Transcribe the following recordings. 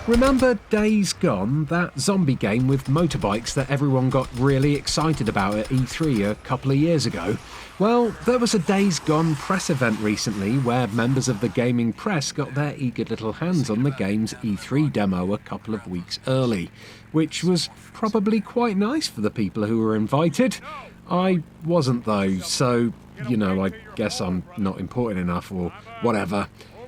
Remember Days Gone, that zombie game with motorbikes that everyone got really excited about at E3 a couple of years ago? Well, there was a Days Gone press event recently where members of the gaming press got their eager little hands on the game's E3 demo a couple of weeks early, which was probably quite nice for the people who were invited. I wasn't though, so, I guess I'm not important enough or whatever.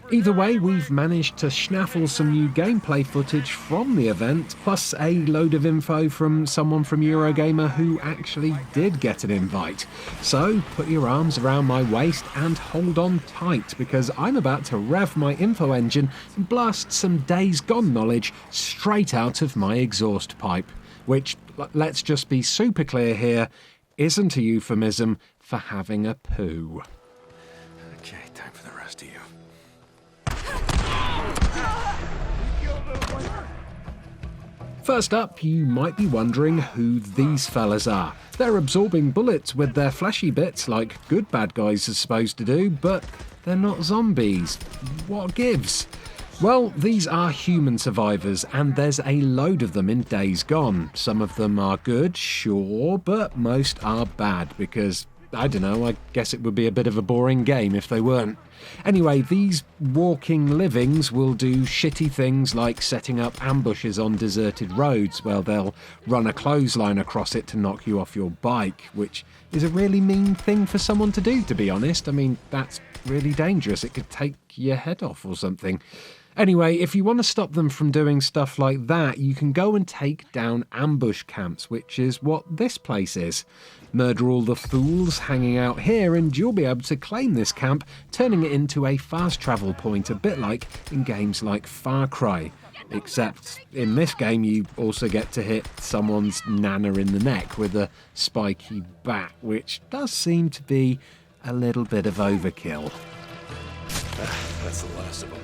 Either way, we've managed to schnaffle some new gameplay footage from the event, plus a load of info from someone from Eurogamer who actually did get an invite. So put your arms around my waist and hold on tight, because I'm about to rev my info engine and blast some Days Gone knowledge straight out of my exhaust pipe, which, let's just be super clear here, isn't a euphemism for having a poo. Okay, time for the rest of you. First up, you might be wondering who these fellas are. They're absorbing bullets with their fleshy bits like good bad guys are supposed to do, but they're not zombies. What gives? Well, these are human survivors, and there's a load of them in Days Gone. Some of them are good, sure, but most are bad because, I guess it would be a bit of a boring game if they weren't. Anyway, these walking livings will do shitty things like setting up ambushes on deserted roads where they'll run a clothesline across it to knock you off your bike, which is a really mean thing for someone to do, to be honest. I mean, that's really dangerous. It could take your head off or something. Anyway, if you want to stop them from doing stuff like that, you can go and take down ambush camps, which is what this place is. Murder all the fools hanging out here and you'll be able to claim this camp, turning it into a fast travel point, a bit like in games like Far Cry. Except in this game you also get to hit someone's nana in the neck with a spiky bat, which does seem to be a little bit of overkill. That's the last of them.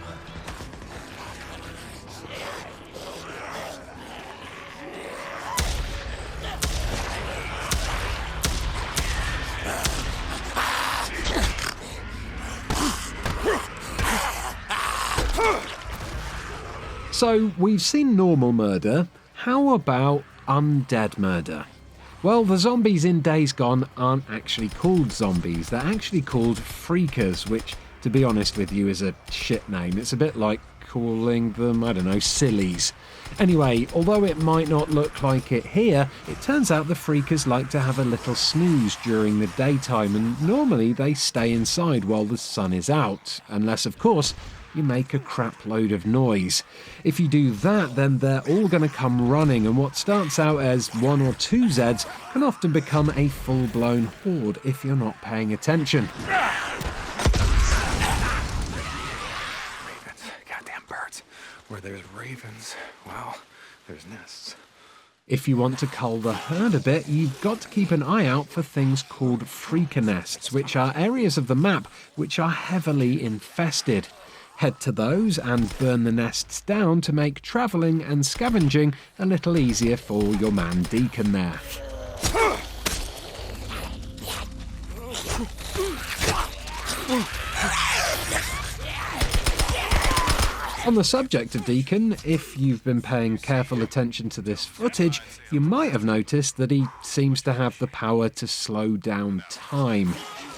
So, we've seen normal murder. How about undead murder? Well, the zombies in Days Gone aren't actually called zombies. They're actually called freakers, which, to be honest with you, is a shit name. It's a bit like calling them, sillies. Anyway, although it might not look like it here, it turns out the freakers like to have a little snooze during the daytime, and normally they stay inside while the sun is out, unless, of course, you make a crap load of noise. If you do that, then they're all going to come running, and what starts out as one or two Zeds can often become a full-blown horde if you're not paying attention. Ravens. Goddamn birds. Where there's ravens, well, there's nests. If you want to cull the herd a bit, you've got to keep an eye out for things called freaker nests, which are areas of the map which are heavily infested. Head to those and burn the nests down to make travelling and scavenging a little easier for your man Deacon there. On the subject of Deacon, if you've been paying careful attention to this footage, you might have noticed that he seems to have the power to slow down time.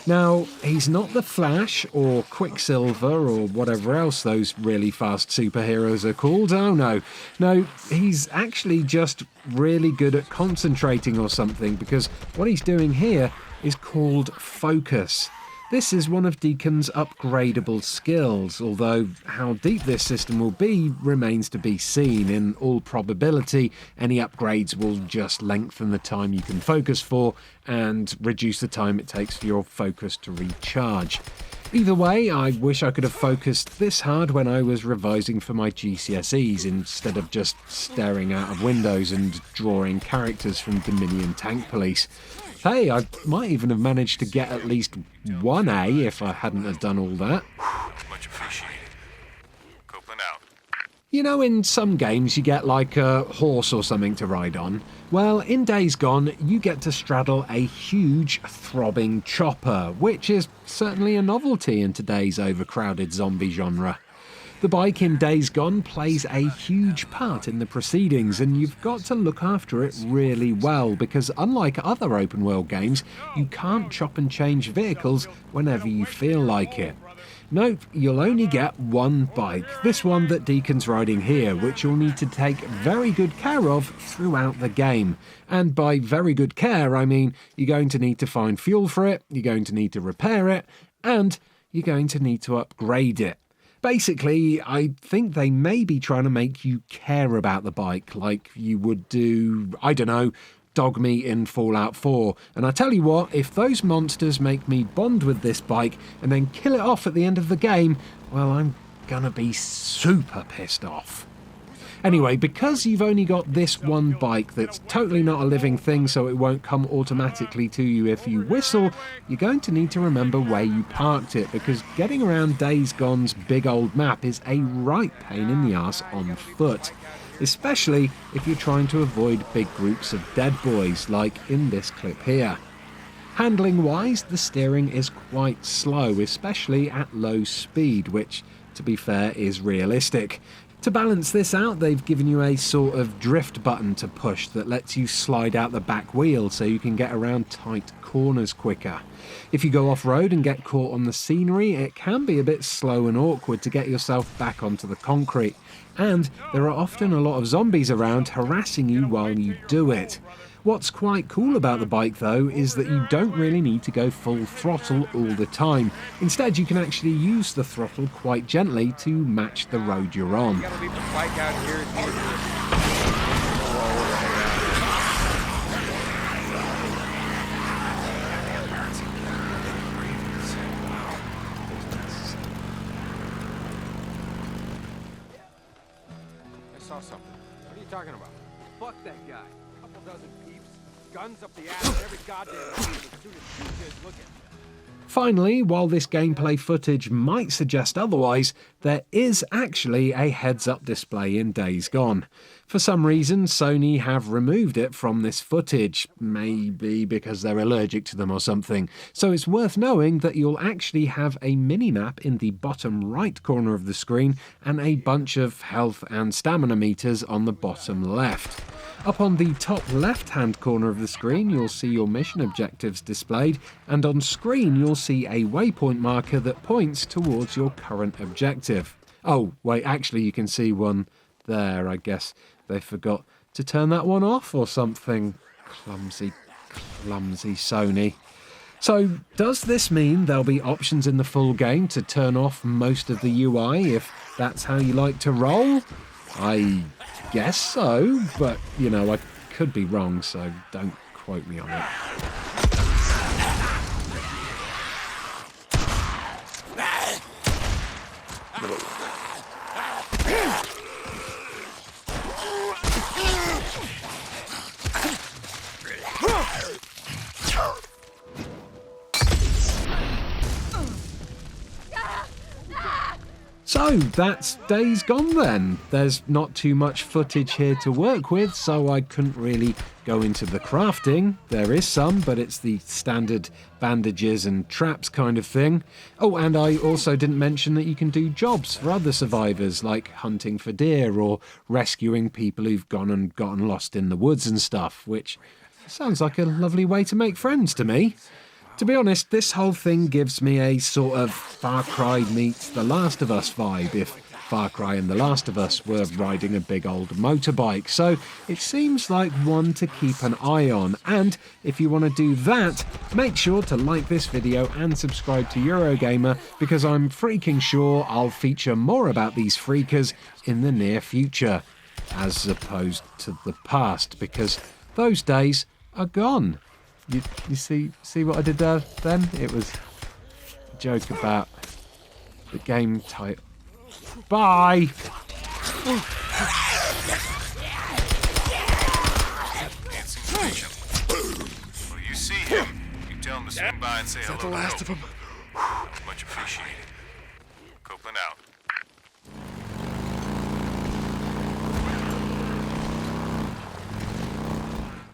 Now, he's not the Flash or Quicksilver or whatever else those really fast superheroes are called. Oh no. No, he's actually just really good at concentrating or something, because what he's doing here is called focus. This is one of Deacon's upgradable skills, although how deep this system will be remains to be seen. In all probability, any upgrades will just lengthen the time you can focus for and reduce the time it takes for your focus to recharge. Either way, I wish I could have focused this hard when I was revising for my GCSEs instead of just staring out of windows and drawing characters from Dominion Tank Police. Hey, I might even have managed to get at least one A if I hadn't have done all that. Much appreciated. Copeland out. You know, in some games you get like a horse or something to ride on. Well, in Days Gone, you get to straddle a huge, throbbing chopper, which is certainly a novelty in today's overcrowded zombie genre. The bike in Days Gone plays a huge part in the proceedings, and you've got to look after it really well because unlike other open world games, you can't chop and change vehicles whenever you feel like it. Nope, you'll only get one bike, this one that Deacon's riding here, which you'll need to take very good care of throughout the game. And by very good care, I mean you're going to need to find fuel for it, you're going to need to repair it, and you're going to need to upgrade it. Basically, I think they may be trying to make you care about the bike like you would do, I don't know, dog meat in Fallout 4. And I tell you what, if those monsters make me bond with this bike and then kill it off at the end of the game, well, I'm gonna be super pissed off. Anyway, because you've only got this one bike that's totally not a living thing, so it won't come automatically to you if you whistle, you're going to need to remember where you parked it, because getting around Days Gone's big old map is a right pain in the arse on foot. Especially if you're trying to avoid big groups of dead boys, like in this clip here. Handling wise, the steering is quite slow, especially at low speed, which, to be fair, is realistic. To balance this out, they've given you a sort of drift button to push that lets you slide out the back wheel so you can get around tight corners quicker. If you go off-road and get caught on the scenery, it can be a bit slow and awkward to get yourself back onto the concrete. And there are often a lot of zombies around harassing you while you do it. What's quite cool about the bike though is that you don't really need to go full throttle all the time. Instead, you can actually use the throttle quite gently to match the road you're on. I saw something. What are you talking about? Fuck that guy. Couple dozen peeps, guns up the ass, every goddamn thing as soon as you kids look at me. Finally, while this gameplay footage might suggest otherwise, there is actually a heads-up display in Days Gone. For some reason, Sony have removed it from this footage, maybe because they're allergic to them or something. So it's worth knowing that you'll actually have a mini-map in the bottom right corner of the screen and a bunch of health and stamina meters on the bottom left. Up on the top left-hand corner of the screen, you'll see your mission objectives displayed, and on screen you'll see a waypoint marker that points towards your current objective. Oh, wait, actually you can see one there. I guess they forgot to turn that one off or something. Clumsy Sony. So, does this mean there'll be options in the full game to turn off most of the UI if that's how you like to roll? I guess so, but, you know, I could be wrong, so don't quote me on it. So that's Days Gone then. There's not too much footage here to work with, so I couldn't really go into the crafting. There is some, but it's the standard bandages and traps kind of thing. Oh, and I also didn't mention that you can do jobs for other survivors, like hunting for deer or rescuing people who've gone and gotten lost in the woods and stuff, which sounds like a lovely way to make friends to me. To be honest, this whole thing gives me a sort of Far Cry meets The Last of Us vibe, if Far Cry and The Last of Us were riding a big old motorbike, so it seems like one to keep an eye on. And if you want to do that, make sure to like this video and subscribe to Eurogamer, because I'm freaking sure I'll feature more about these freakers in the near future, as opposed to the past, because those days are gone. You see what I did there then? It was a joke about the game title. Bye! Well, you see him, you tell him to swing by and say hello. Is that the last of them? Much appreciated.